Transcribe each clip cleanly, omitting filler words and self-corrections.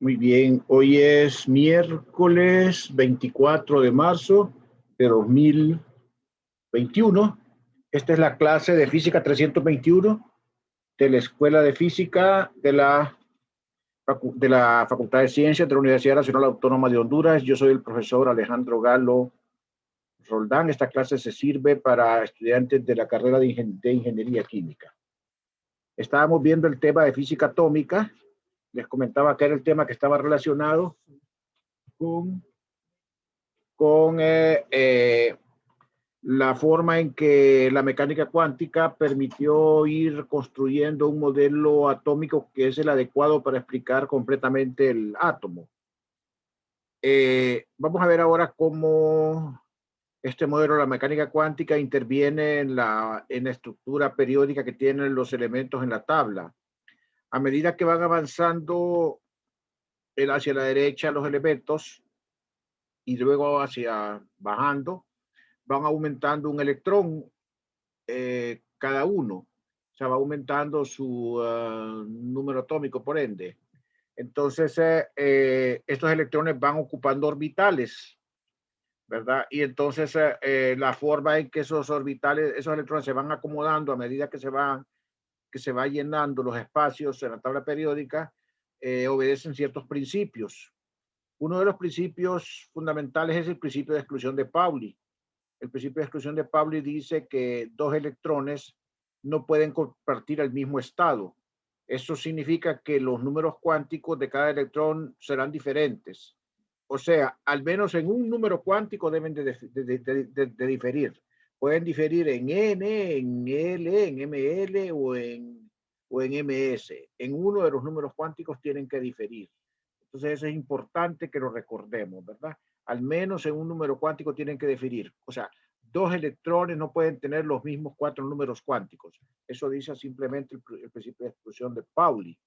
Muy bien, hoy es miércoles 24 de marzo de 2021. Esta es la clase de Física 321 de la Escuela de Física de la Facultad de Ciencias de la Universidad Nacional Autónoma de Honduras. Yo soy el profesor Alejandro Galo Roldán. Esta clase se sirve para estudiantes de la carrera de Ingeniería Química. Estábamos viendo el tema de física atómica. Les comentaba que era el tema que estaba relacionado con la forma en que la mecánica cuántica permitió ir construyendo un modelo atómico que es el adecuado para explicar completamente el átomo. Vamos a ver ahora cómo este modelo de la mecánica cuántica interviene en la estructura periódica que tienen los elementos en la tabla. A medida que van avanzando hacia la derecha los elementos y luego hacia bajando, van aumentando un electrón cada uno. O sea, va aumentando su número atómico, por ende. Entonces, estos electrones van ocupando orbitales, ¿verdad? Y entonces, la forma en que esos electrones se van acomodando a medida que se va llenando los espacios en la tabla periódica, obedecen ciertos principios. Uno de los principios fundamentales es el principio de exclusión de Pauli. El principio de exclusión de Pauli dice que dos electrones no pueden compartir el mismo estado. Eso significa que los números cuánticos de cada electrón serán diferentes. O sea, al menos en un número cuántico deben de diferir. Pueden diferir en N, en L, en ML o en MS. En uno de los números cuánticos tienen que diferir. Entonces eso es importante que lo recordemos, ¿verdad? Al menos en un número cuántico tienen que diferir. O sea, dos electrones no pueden tener los mismos cuatro números cuánticos. Eso dice simplemente el principio de exclusión de Pauli.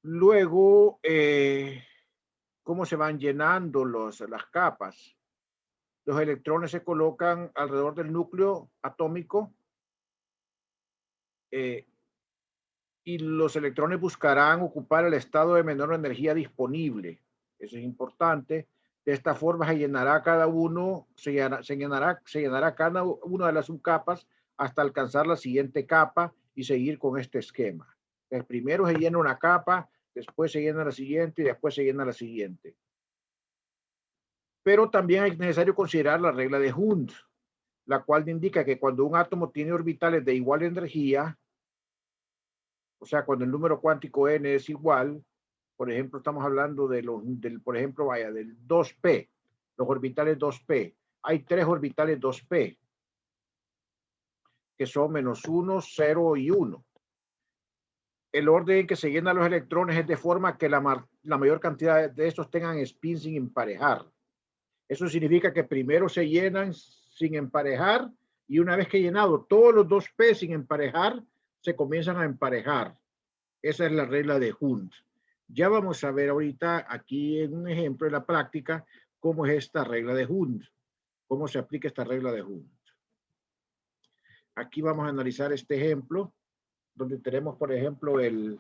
Luego, ¿cómo se van llenando las capas? Los electrones se colocan alrededor del núcleo atómico y los electrones buscarán ocupar el estado de menor energía disponible. Eso es importante. De esta forma se llenará cada uno, se llenará cada una de las subcapas hasta alcanzar la siguiente capa y seguir con este esquema. Entonces, primero se llena una capa, después se llena la siguiente y después se llena la siguiente. Pero también es necesario considerar la regla de Hund, la cual indica que cuando un átomo tiene orbitales de igual energía, o sea, cuando el número cuántico n es igual, por ejemplo, estamos hablando por ejemplo, del 2p, los orbitales 2p. Hay tres orbitales 2p, que son -1, 0 y 1. El orden en que se llenan los electrones es de forma que la mayor cantidad de estos tengan spin sin emparejar. Eso significa que primero se llenan sin emparejar y una vez que he llenado todos los 2p sin emparejar, se comienzan a emparejar. Esa es la regla de Hund. Ya vamos a ver ahorita aquí en un ejemplo de la práctica cómo es esta regla de Hund, cómo se aplica esta regla de Hund. Aquí vamos a analizar este ejemplo donde tenemos, por ejemplo, el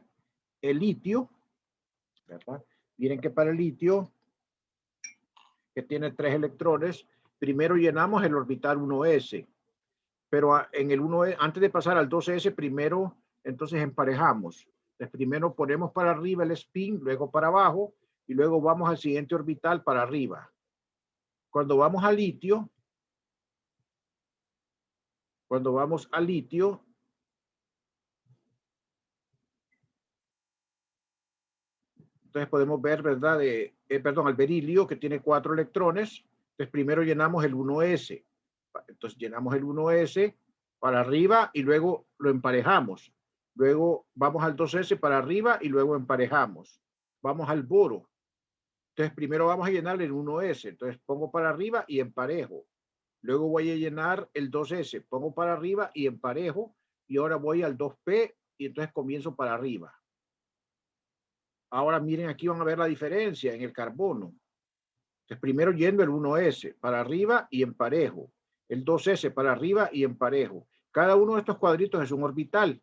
litio, ¿verdad? Miren que para el litio, que tiene 3 electrones, primero llenamos el orbital 1s, pero en el 1s, antes de pasar al 2s, primero entonces emparejamos. Entonces, primero ponemos para arriba el spin, luego para abajo, y luego vamos al siguiente orbital para arriba. Cuando vamos al litio, entonces podemos ver, ¿verdad? Al berilio, que tiene 4 electrones. Entonces primero llenamos el 1s. Entonces llenamos el 1s para arriba y luego lo emparejamos. Luego vamos al 2s para arriba y luego emparejamos. Vamos al boro. Entonces primero vamos a llenar el 1s. Entonces pongo para arriba y emparejo. Luego voy a llenar el 2s. Pongo para arriba y emparejo. Y ahora voy al 2p y entonces comienzo para arriba. Ahora miren, aquí van a ver la diferencia en el carbono. Entonces primero lleno el 1s para arriba y emparejo. El 2s para arriba y emparejo. Cada uno de estos cuadritos es un orbital.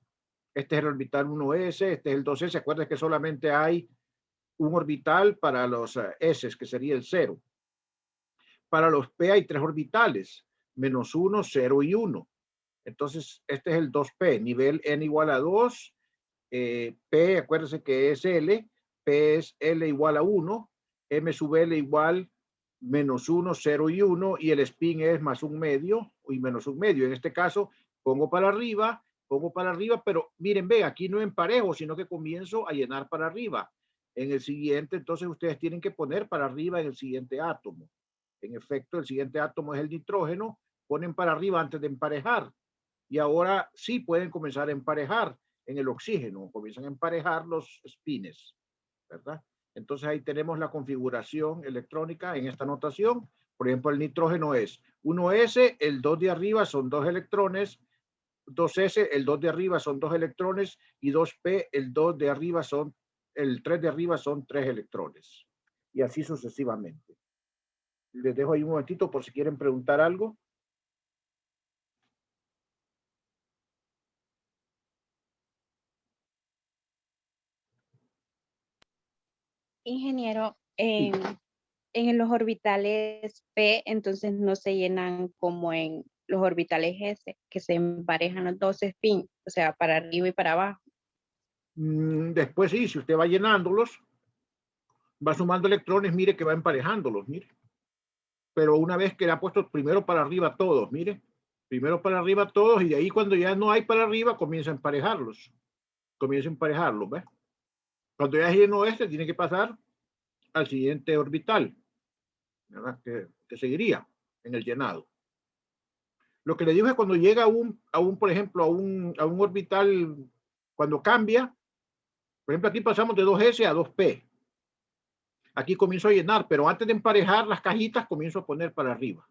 Este es el orbital 1s, este es el 2s. Acuérdense que solamente hay un orbital para los S, que sería el 0. Para los P hay 3 orbitales, -1, 0 y 1. Entonces, este es el 2P, nivel n igual a 2. P, acuérdense que es L, P es L igual a 1, M sub L igual -1, 0 y 1, y el spin es más un medio y menos un medio. En este caso, pongo para arriba, pero miren, ve, aquí no emparejo, sino que comienzo a llenar para arriba. En el siguiente, entonces ustedes tienen que poner para arriba en el siguiente átomo. En efecto, el siguiente átomo es el nitrógeno, ponen para arriba antes de emparejar. Y ahora sí pueden comenzar a emparejar en el oxígeno, comienzan a emparejar los spines, ¿verdad? Entonces ahí tenemos la configuración electrónica en esta notación. Por ejemplo, el nitrógeno es 1s, el 2 de arriba son 2 electrones, 2s, el 2 de arriba son 2 electrones, y 2p, el 2 de arriba son, el 3 de arriba son 3 electrones. Y así sucesivamente. Les dejo ahí un momentito por si quieren preguntar algo. Ingeniero, Sí. en los orbitales P, entonces no se llenan como en los orbitales S, que se emparejan los dos spin, o sea, para arriba y para abajo. Después sí, si usted va llenándolos, va sumando electrones, mire que va emparejándolos, mire. Pero una vez que le ha puesto primero para arriba todos, mire, primero para arriba todos, y de ahí cuando ya no hay para arriba, comienza a emparejarlos. Comienza a emparejarlos, ¿ves? Cuando ya es lleno este, tiene que pasar al siguiente orbital, ¿verdad? Que seguiría en el llenado. Lo que le digo es cuando llega por ejemplo, a un orbital, cuando cambia, por ejemplo, aquí pasamos de 2s a 2p. Aquí comienzo a llenar, pero antes de emparejar las cajitas, comienzo a poner para arriba.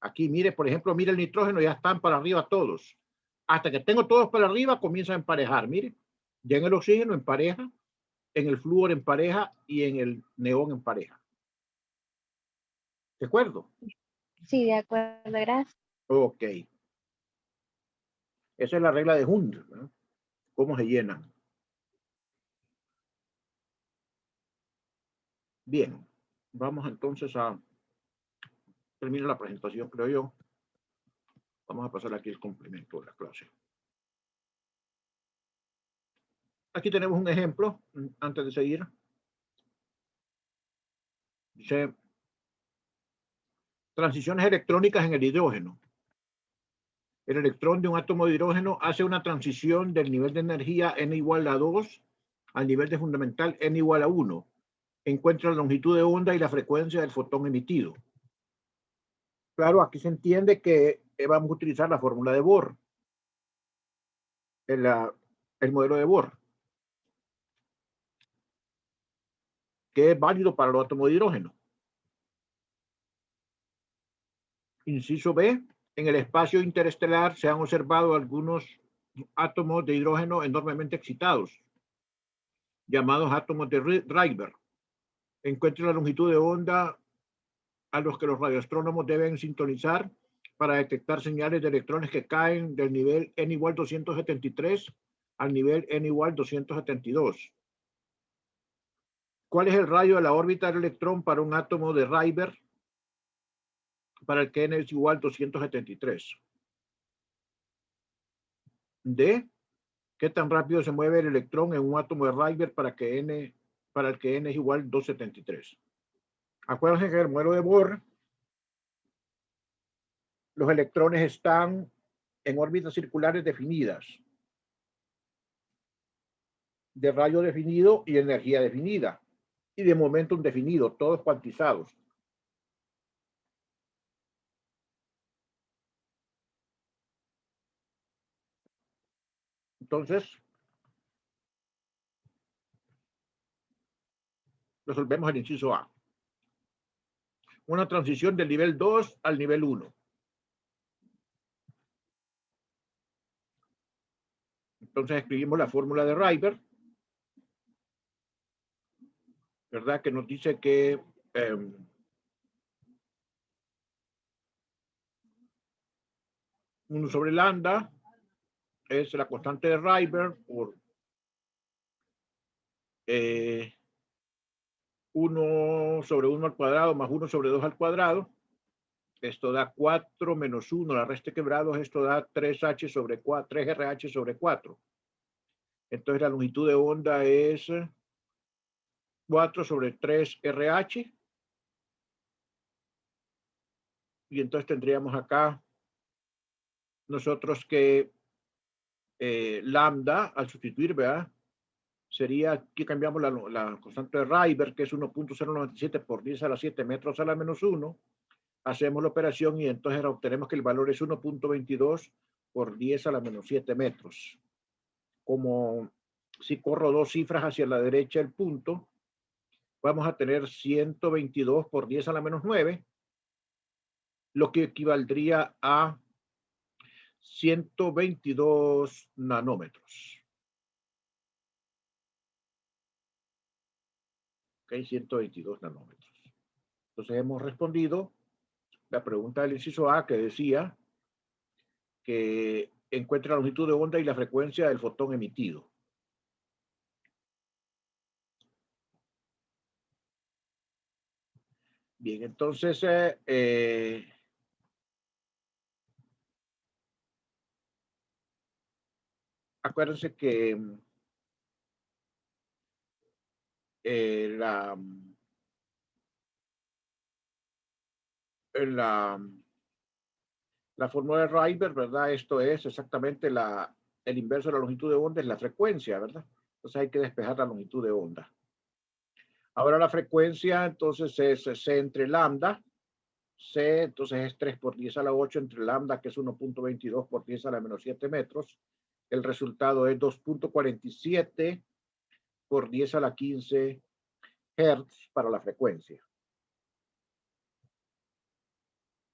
Aquí, mire, por ejemplo, mire el nitrógeno, ya están para arriba todos. Hasta que tengo todos para arriba, comienza a emparejar, mire. Ya en el oxígeno empareja, en el flúor empareja y en el neón empareja. ¿De acuerdo? Sí, de acuerdo, gracias. Ok. Esa es la regla de Hund, ¿no? ¿Cómo se llenan? Bien. Vamos entonces a terminar la presentación, creo yo. Vamos a pasar aquí el complemento de la clase. Aquí tenemos un ejemplo, antes de seguir. Dice, transiciones electrónicas en el hidrógeno. El electrón de un átomo de hidrógeno hace una transición del nivel de energía n igual a 2 al nivel de fundamental n igual a 1. Encuentra la longitud de onda y la frecuencia del fotón emitido. Claro, aquí se entiende que vamos a utilizar la fórmula de Bohr, el modelo de Bohr, que es válido para los átomos de hidrógeno. Inciso B, en el espacio interestelar se han observado algunos átomos de hidrógeno enormemente excitados, llamados átomos de Rydberg. Encuentre la longitud de onda a los que los radioastrónomos deben sintonizar para detectar señales de electrones que caen del nivel n igual 273 al nivel n igual 272. ¿Cuál es el radio de la órbita del electrón para un átomo de Rydberg para el que n es igual 273? D. ¿Qué tan rápido se mueve el electrón en un átomo de Rydberg para el que n es igual 273? Acuérdense que el modelo de Bohr, los electrones están en órbitas circulares definidas, de radio definido y energía definida, y de momentum definido, todos cuantizados. Entonces, resolvemos el inciso A. Una transición del nivel 2 al nivel 1. Entonces escribimos la fórmula de Rydberg, ¿verdad? Que nos dice que 1 sobre lambda es la constante de Rydberg por 1 sobre 1 al cuadrado más 1 sobre 2 al cuadrado. Esto da 4 menos 1, la resta de quebrados, esto da 3H sobre 4, 3RH sobre 4. Entonces la longitud de onda es 4 sobre 3RH. Y entonces tendríamos acá nosotros que lambda, al sustituir, ¿verdad? Sería que cambiamos la constante de Rydberg, que es 1.097 por 10 a la 7 metros a la menos 1. Hacemos la operación y entonces obtenemos que el valor es 1.22 por 10 a la menos 7 metros. Como si corro dos cifras hacia la derecha del punto, vamos a tener 122 por 10 a la menos 9, lo que equivaldría a 122 nanómetros. Ok, 122 nanómetros. Entonces hemos respondido la pregunta del inciso A, que decía que encuentra la longitud de onda y la frecuencia del fotón emitido. Bien, entonces acuérdense que la fórmula de Rydberg, ¿verdad? Esto es exactamente el inverso de la longitud de onda, es la frecuencia, ¿verdad? Entonces hay que despejar la longitud de onda. Ahora la frecuencia, entonces, es C entre lambda. C, entonces, es 3 por 10 a la 8 entre lambda, que es 1.22 por 10 a la menos 7 metros. El resultado es 2.47 por 10 a la 15 hertz para la frecuencia.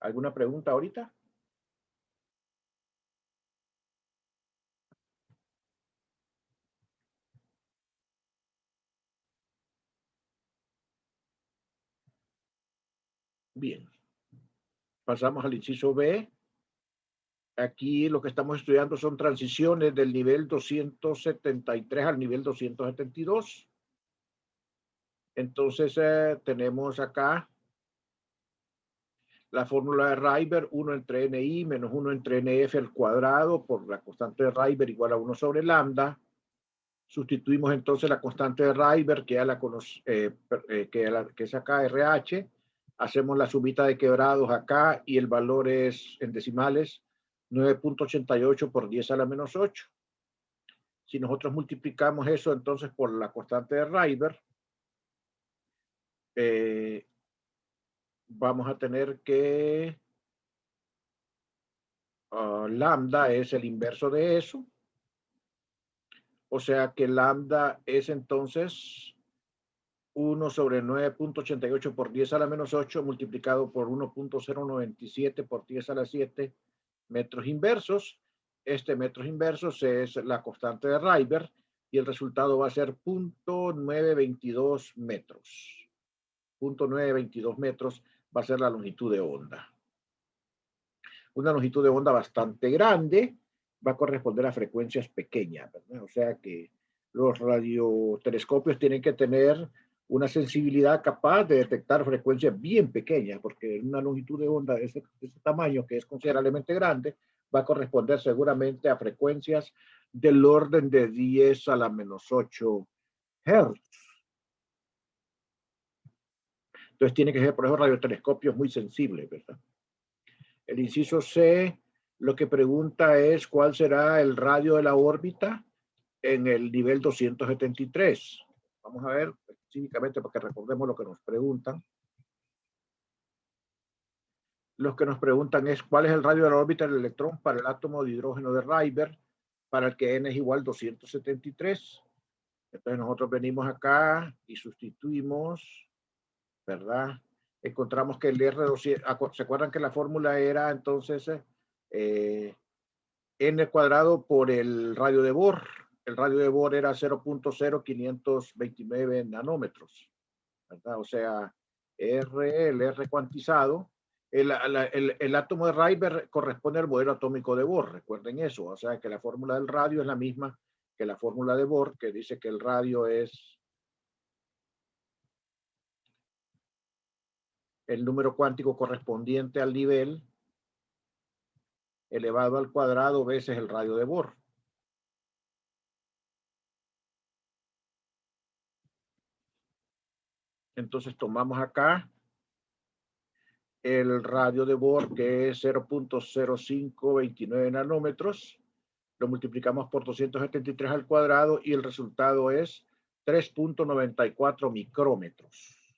¿Alguna pregunta ahorita? Bien. Pasamos al inciso B. Aquí lo que estamos estudiando son transiciones del nivel 273 al nivel 272. Entonces tenemos acá la fórmula de Rydberg, 1 entre NI menos 1 entre NF al cuadrado por la constante de Rydberg igual a 1 sobre lambda. Sustituimos entonces la constante de Rydberg, que es acá RH. Hacemos la sumita de quebrados acá y el valor es en decimales 9.88 por 10 a la menos 8. Si nosotros multiplicamos eso entonces por la constante de Rydberg, vamos a tener que lambda es el inverso de eso. O sea que lambda es entonces 1 sobre 9.88 por 10 a la menos 8 multiplicado por 1.097 por 10 a la 7 metros inversos. Este metros inversos es la constante de Rydberg y el resultado va a ser 0.922 metros. 0.922 metros va a ser la longitud de onda. Una longitud de onda bastante grande va a corresponder a frecuencias pequeñas, ¿verdad? O sea que los radiotelescopios tienen que tener una sensibilidad capaz de detectar frecuencias bien pequeñas, porque una longitud de onda de ese tamaño, que es considerablemente grande, va a corresponder seguramente a frecuencias del orden de 10 a la menos 8 Hz. Entonces tiene que ser, por ejemplo, radiotelescopios muy sensibles, ¿verdad? El inciso C lo que pregunta es cuál será el radio de la órbita en el nivel 273. Vamos a ver específicamente porque recordemos lo que nos preguntan. Los que nos preguntan es cuál es el radio de la órbita del electrón para el átomo de hidrógeno de Rydberg, para el que n es igual a 273. Entonces nosotros venimos acá y sustituimos, ¿verdad? Encontramos que el R200, ¿se acuerdan que la fórmula era entonces n cuadrado por el radio de Bohr? El radio de Bohr era 0.0529 nanómetros, ¿verdad? O sea, el R cuantizado El átomo de Rydberg corresponde al modelo atómico de Bohr, recuerden eso. O sea que la fórmula del radio es la misma que la fórmula de Bohr, que dice que el radio es el número cuántico correspondiente al nivel elevado al cuadrado veces el radio de Bohr. Entonces tomamos acá el radio de Bohr, que es 0.0529 nanómetros, lo multiplicamos por 273 al cuadrado y el resultado es 3.94 micrómetros,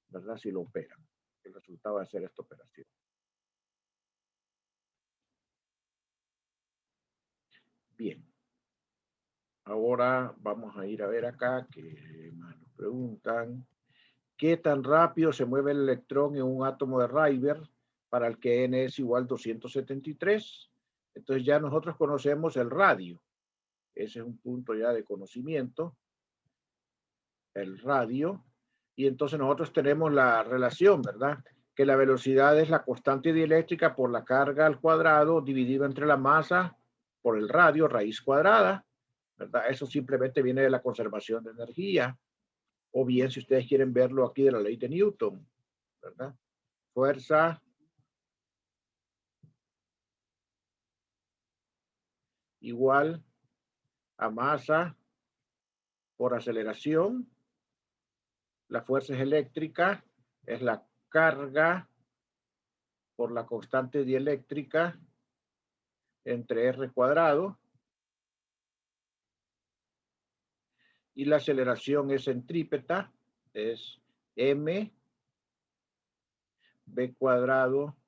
¿verdad? Si lo operan. El resultado va a ser esta operación. Bien. Ahora vamos a ir a ver acá, que más nos preguntan. ¿Qué tan rápido se mueve el electrón en un átomo de Rydberg para el que n es igual a 273? Entonces ya nosotros conocemos el radio. Ese es un punto ya de conocimiento. El radio. Y entonces nosotros tenemos la relación, ¿verdad? Que la velocidad es la constante dieléctrica por la carga al cuadrado dividido entre la masa por el radio, raíz cuadrada, ¿verdad? Eso simplemente viene de la conservación de energía. O bien, si ustedes quieren verlo aquí de la ley de Newton, ¿verdad? Fuerza igual a masa por aceleración. La fuerza es eléctrica, es la carga por la constante dieléctrica entre R cuadrado. Y la aceleración es centrípeta, es m b cuadrado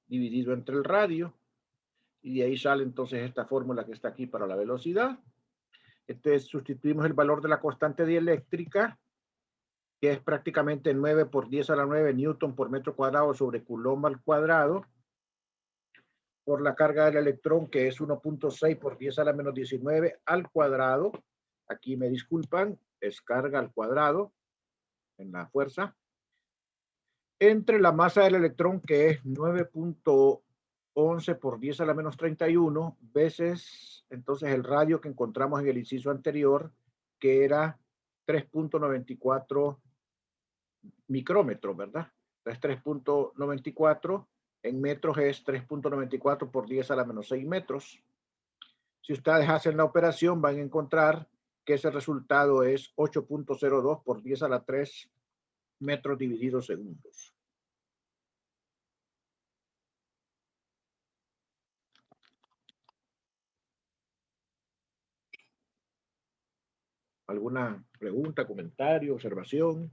dividido entre el radio. Y de ahí sale entonces esta fórmula que está aquí para la velocidad. Entonces sustituimos el valor de la constante dieléctrica, que es prácticamente 9 por 10 a la 9 newton por metro cuadrado sobre coulomb al cuadrado, por la carga del electrón, que es 1.6 por 10 a la menos 19 al cuadrado. Aquí me disculpan, es carga al cuadrado en la fuerza, entre la masa del electrón, que es 9.11 por 10 a la menos 31, veces entonces el radio que encontramos en el inciso anterior, que era 3.94 micrómetros, ¿verdad? Entonces 3.94 en metros es 3.94 por 10 a la menos 6 metros. Si ustedes hacen la operación, van a encontrar que ese resultado es 8.02 por 10 a la 3 metros divididos segundos. ¿Alguna pregunta, comentario, observación?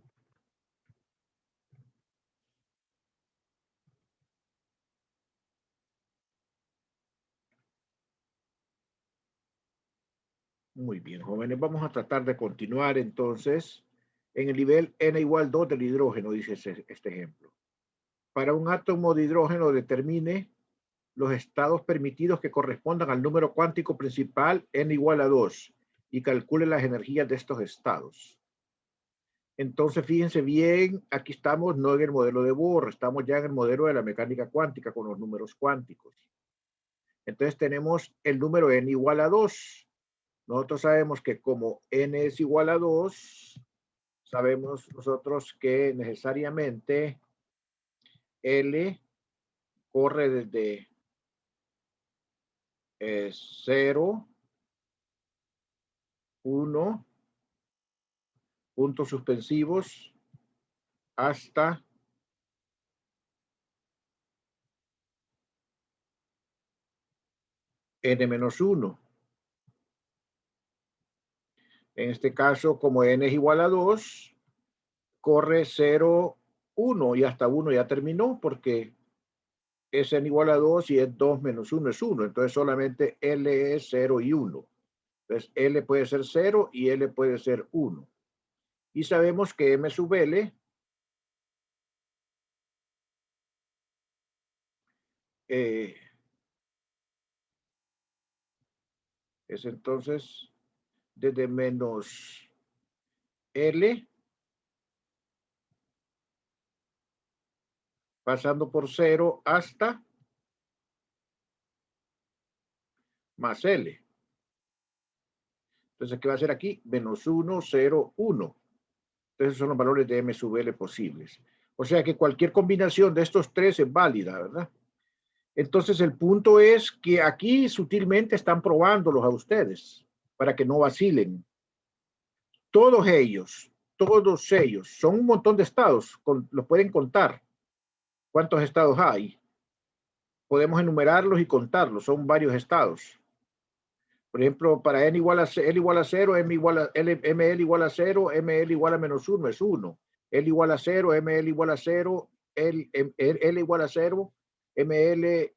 Muy bien, jóvenes. Vamos a tratar de continuar entonces en el nivel n igual 2 del hidrógeno, dice este ejemplo. Para un átomo de hidrógeno determine los estados permitidos que correspondan al número cuántico principal n igual a 2 y calcule las energías de estos estados. Entonces, fíjense bien, aquí estamos no en el modelo de Bohr, estamos ya en el modelo de la mecánica cuántica con los números cuánticos. Entonces tenemos el número n igual a 2. Nosotros sabemos que como n es igual a 2, sabemos nosotros que necesariamente L corre desde 0, 1, puntos suspensivos, hasta n-1. En este caso, como n es igual a 2, corre 0, 1 y hasta 1 ya terminó porque es n igual a 2 y es 2 menos 1 es 1. Entonces solamente L es 0 y 1. Entonces L puede ser 0 y L puede ser 1. Y sabemos que M sub L es entonces desde menos L pasando por 0 hasta más L. Entonces, ¿qué va a ser aquí? Menos 1, 0, 1. Entonces, son los valores de M sub L posibles. O sea que cualquier combinación de estos tres es válida, ¿verdad? Entonces, el punto es que aquí sutilmente están probándolos a ustedes para que no vacilen. Todos ellos son un montón de estados, los pueden contar. ¿Cuántos estados hay? Podemos enumerarlos y contarlos, son varios estados. Por ejemplo, para N igual a 0, ML igual a 0, ML igual a menos 1 es 1. L igual a 0, ML igual a 0, L igual a 0, ML,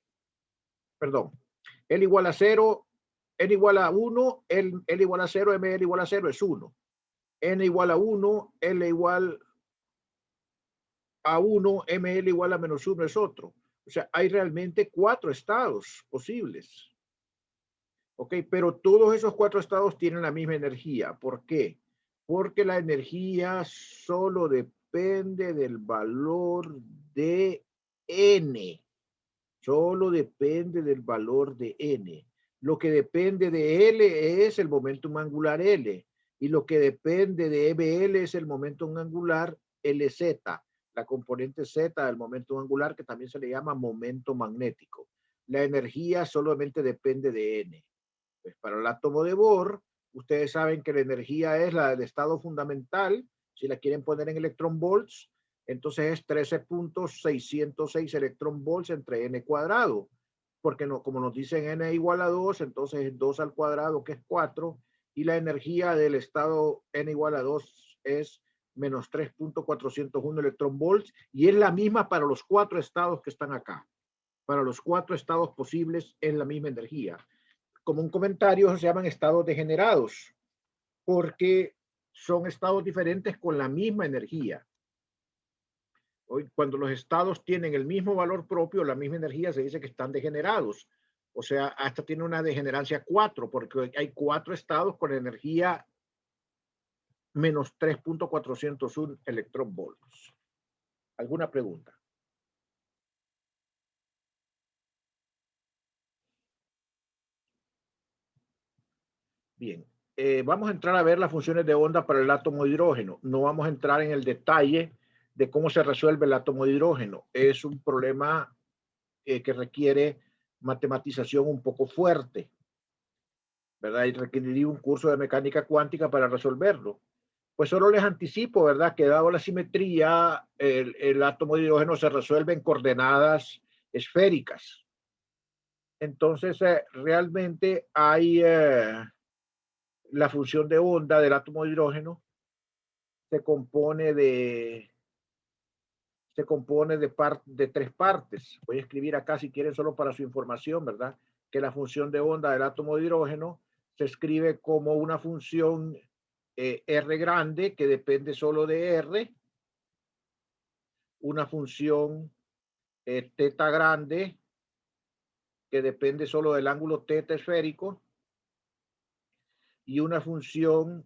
perdón, L igual a 0, N igual a 1, L igual a 0, ML igual a 0 es 1. N igual a 1, L igual a 1, ML igual a menos 1 es otro. O sea, hay realmente 4 estados posibles. ¿Ok? Pero todos esos 4 estados tienen la misma energía. ¿Por qué? Porque la energía solo depende del valor de N. Solo depende del valor de N. Lo que depende de L es el momentum angular L. Y lo que depende de ML es el momentum angular LZ, la componente Z del momentum angular, que también se le llama momento magnético. La energía solamente depende de N. Pues para el átomo de Bohr, ustedes saben que la energía es la del estado fundamental. Si la quieren poner en electron volts, entonces es 13.606 electron volts entre n cuadrado. Porque no, como nos dicen n igual a 2, entonces es 2 al cuadrado, que es 4. Y la energía del estado n igual a 2 es menos 3.401 electron volts. Y es la misma para los 4 estados que están acá. Para los 4 estados posibles es la misma energía. Como un comentario, se llaman estados degenerados, porque son estados diferentes con la misma energía. Hoy, cuando los estados tienen el mismo valor propio, la misma energía, se dice que están degenerados. O sea, hasta tiene una degenerancia 4, porque hay 4 estados con energía menos 3.401 electron volts. ¿Alguna pregunta? Bien, vamos a entrar a ver las funciones de onda para el átomo de hidrógeno. No vamos a entrar en el detalle de cómo se resuelve el átomo de hidrógeno. Es un problema que requiere matematización un poco fuerte, ¿verdad? Y requeriría un curso de mecánica cuántica para resolverlo. Pues solo les anticipo, ¿verdad? Que dado la simetría, el átomo de hidrógeno se resuelve en coordenadas esféricas. Entonces, realmente hay la función de onda del átomo de hidrógeno se compone de tres partes. Voy a escribir acá si quieren solo para su información, ¿verdad? Que la función de onda del átomo de hidrógeno se escribe como una función R grande que depende solo de R, una función teta grande que depende solo del ángulo teta esférico y una función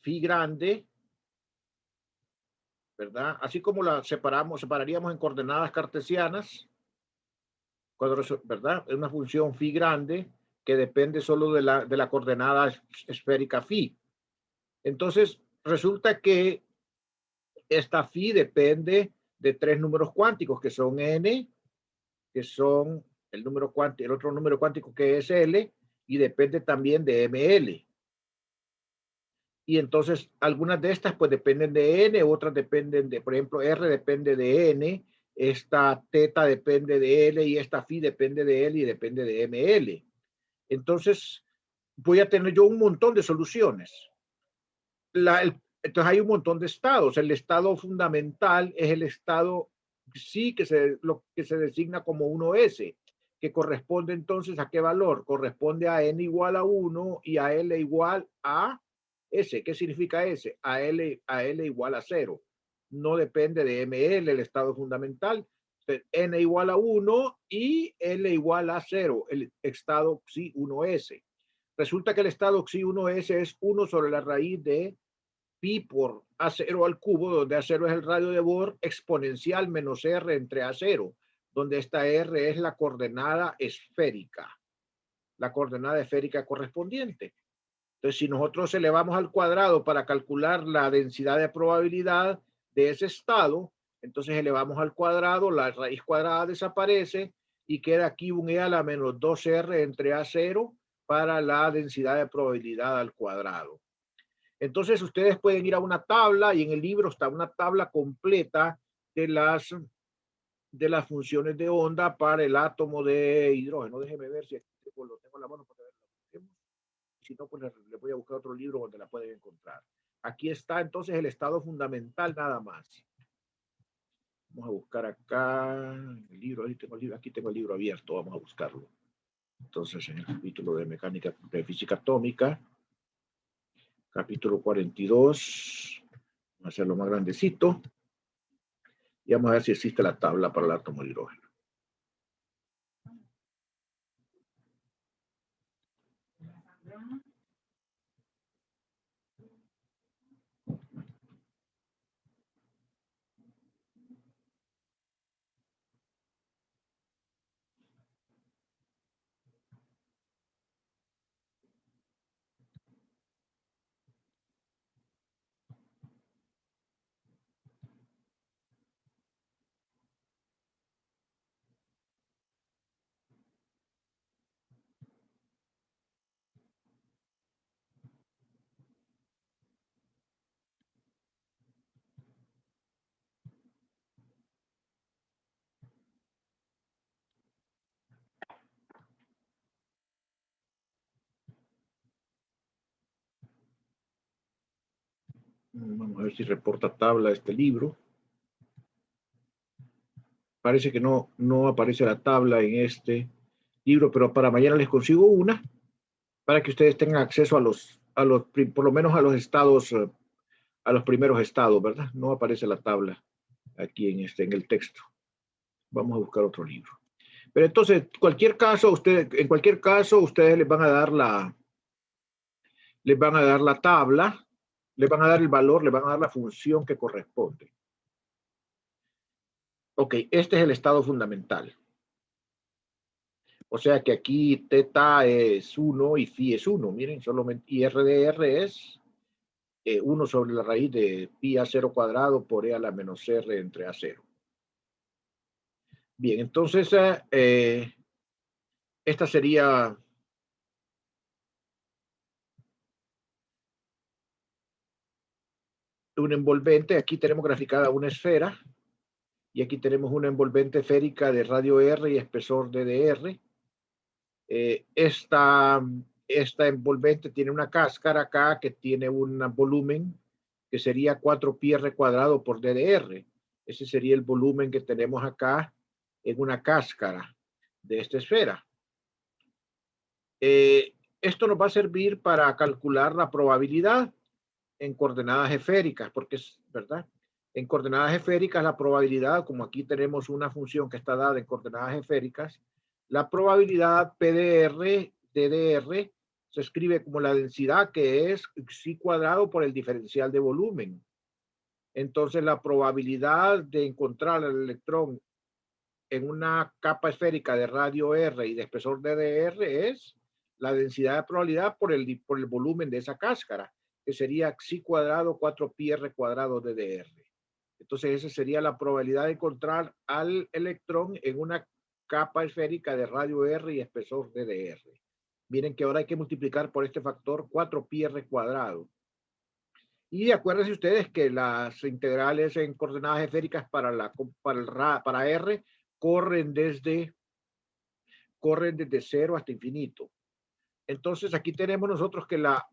phi grande, ¿verdad? Así como la separaríamos en coordenadas cartesianas, ¿verdad? Es una función phi grande que depende solo de la coordenada esférica phi. Entonces, resulta que esta phi depende de 3 números cuánticos, que son n, que son el otro número cuántico que es L, y depende también de ML. Y entonces algunas de estas pues dependen de N, otras dependen de, por ejemplo, R depende de N, esta teta depende de L y esta phi depende de L y depende de ML. Entonces voy a tener yo un montón de soluciones. Entonces hay un montón de estados. El estado fundamental es el estado sí lo que se designa como 1S, que corresponde entonces a qué valor? Corresponde a n igual a 1 y a L igual a S. ¿Qué significa S? A L igual a 0. No depende de ML, el estado fundamental. N igual a 1 y L igual a 0, el estado Xi 1S. Resulta que el estado Xi 1S es 1 sobre la raíz de pi por A0 al cubo, donde A0 es el radio de Bohr, exponencial menos R entre A0, donde esta R es la coordenada esférica correspondiente. Entonces, si nosotros elevamos al cuadrado para calcular la densidad de probabilidad de ese estado, entonces elevamos al cuadrado, la raíz cuadrada desaparece y queda aquí un E a la menos 2R entre A0 para la densidad de probabilidad al cuadrado. Entonces, ustedes pueden ir a una tabla y en el libro está una tabla completa de las funciones de onda para el átomo de hidrógeno. Déjeme ver si lo tengo en la mano para verlo. Si no, pues le voy a buscar otro libro donde la pueden encontrar. Aquí está entonces el estado fundamental nada más. Vamos a buscar acá el libro. Aquí tengo el libro abierto. Vamos a buscarlo. Entonces, en el capítulo de mecánica de física atómica, capítulo 42. Vamos a hacerlo más grandecito. Y vamos a ver si existe la tabla para el átomo de hidrógeno. Vamos a ver si reporta tabla este libro. Parece que no aparece la tabla en este libro, pero para mañana les consigo una para que ustedes tengan acceso por lo menos a los estados, a los primeros estados, ¿verdad? No aparece la tabla aquí en el texto. Vamos a buscar otro libro. Pero entonces, en cualquier caso, ustedes les van a dar la tabla, les van a dar el valor, les van a dar la función que corresponde. Ok, este es el estado fundamental. O sea que aquí teta es 1 y phi es 1. Miren, solamente, y R de R es 1 sobre la raíz de pi A0 cuadrado por E a la menos R entre A0. Bien, entonces esta sería un envolvente. Aquí tenemos graficada una esfera y aquí tenemos una envolvente esférica de radio R y espesor DDR. Esta envolvente tiene una cáscara acá que tiene un volumen que sería 4πr cuadrado por DDR. Ese sería el volumen que tenemos acá en una cáscara de esta esfera. Esto nos va a servir para calcular la probabilidad en coordenadas esféricas, porque es verdad. En coordenadas esféricas, la probabilidad, como aquí tenemos una función que está dada en coordenadas esféricas, la probabilidad PDR, DDR, se escribe como la densidad, que es psi cuadrado por el diferencial de volumen. Entonces, la probabilidad de encontrar el electrón en una capa esférica de radio R y de espesor DDR es la densidad de probabilidad por el volumen de esa cáscara, que sería psi cuadrado 4πr cuadrado DDR. Entonces, esa sería la probabilidad de encontrar al electrón en una capa esférica de radio R y espesor DDR. Miren que ahora hay que multiplicar por este factor 4πr cuadrado. Y acuérdense ustedes que las integrales en coordenadas esféricas para R corren desde 0 hasta infinito. Entonces aquí tenemos nosotros que la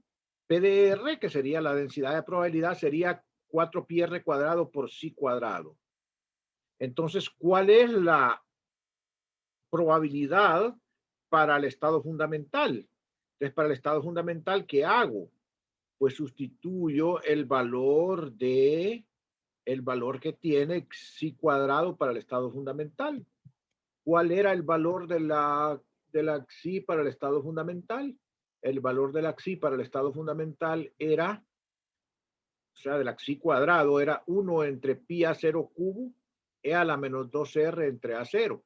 PDR, que sería la densidad de probabilidad, sería 4πr cuadrado por psi cuadrado. Entonces, ¿cuál es la probabilidad para el estado fundamental? Entonces, para el estado fundamental, ¿qué hago? Pues sustituyo el valor que tiene psi cuadrado para el estado fundamental. ¿Cuál era el valor de la psi para el estado fundamental? El valor de la psi para el estado fundamental era o sea, de la xi cuadrado, era 1 entre pi A0 cubo, e a la menos 2r entre A0.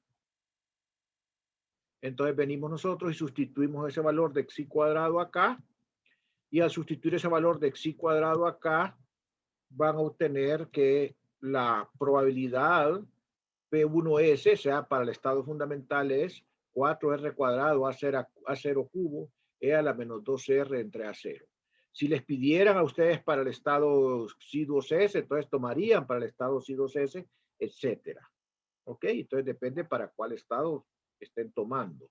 Entonces venimos nosotros y sustituimos ese valor de xi cuadrado acá, y al sustituir ese valor de xi cuadrado acá, van a obtener que la probabilidad P1S, o sea, para el estado fundamental es 4R cuadrado A0 cubo, e a la menos 2R entre A0. Si les pidieran a ustedes para el estado Xi2S, entonces tomarían para el estado Xi2S, etcétera. ¿Ok? Entonces depende para cuál estado estén tomando.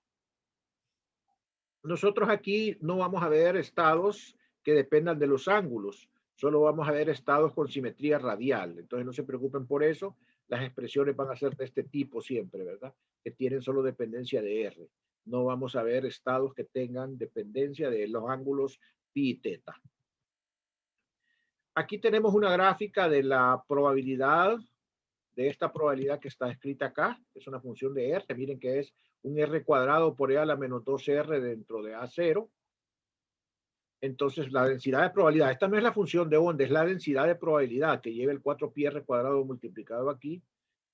Nosotros aquí no vamos a ver estados que dependan de los ángulos, solo vamos a ver estados con simetría radial. Entonces no se preocupen por eso, las expresiones van a ser de este tipo siempre, ¿verdad? Que tienen solo dependencia de R. No vamos a ver estados que tengan dependencia de los ángulos pi y teta. Aquí tenemos una gráfica de la probabilidad, de esta probabilidad que está escrita acá, es una función de R, miren que es un R cuadrado por E a la menos 2R dentro de A0. Entonces la densidad de probabilidad, esta no es la función de onda, es la densidad de probabilidad que lleva el 4πr cuadrado multiplicado aquí,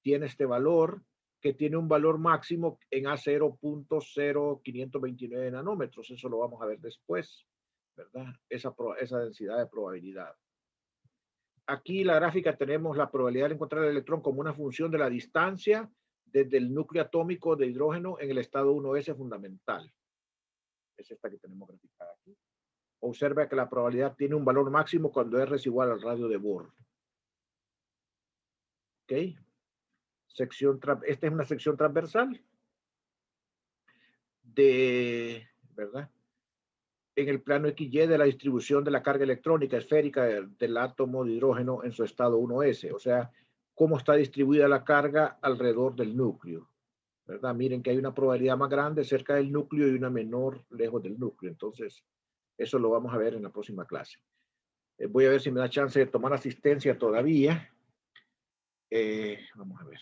tiene este valor que tiene un valor máximo en A0.0529 nanómetros, eso lo vamos a ver después, ¿verdad? Esa densidad de probabilidad. Aquí la gráfica tenemos la probabilidad de encontrar el electrón como una función de la distancia desde el núcleo atómico de hidrógeno en el estado 1s fundamental. Es esta que tenemos graficada aquí. Observa que la probabilidad tiene un valor máximo cuando R es igual al radio de Bohr. ¿Ok? Esta es una sección transversal ¿verdad? En el plano XY de la distribución de la carga electrónica esférica del átomo de hidrógeno en su estado 1s. O sea, cómo está distribuida la carga alrededor del núcleo, ¿verdad? Miren que hay una probabilidad más grande cerca del núcleo y una menor lejos del núcleo. Entonces, eso lo vamos a ver en la próxima clase. Voy a ver si me da chance de tomar asistencia todavía. Vamos a ver.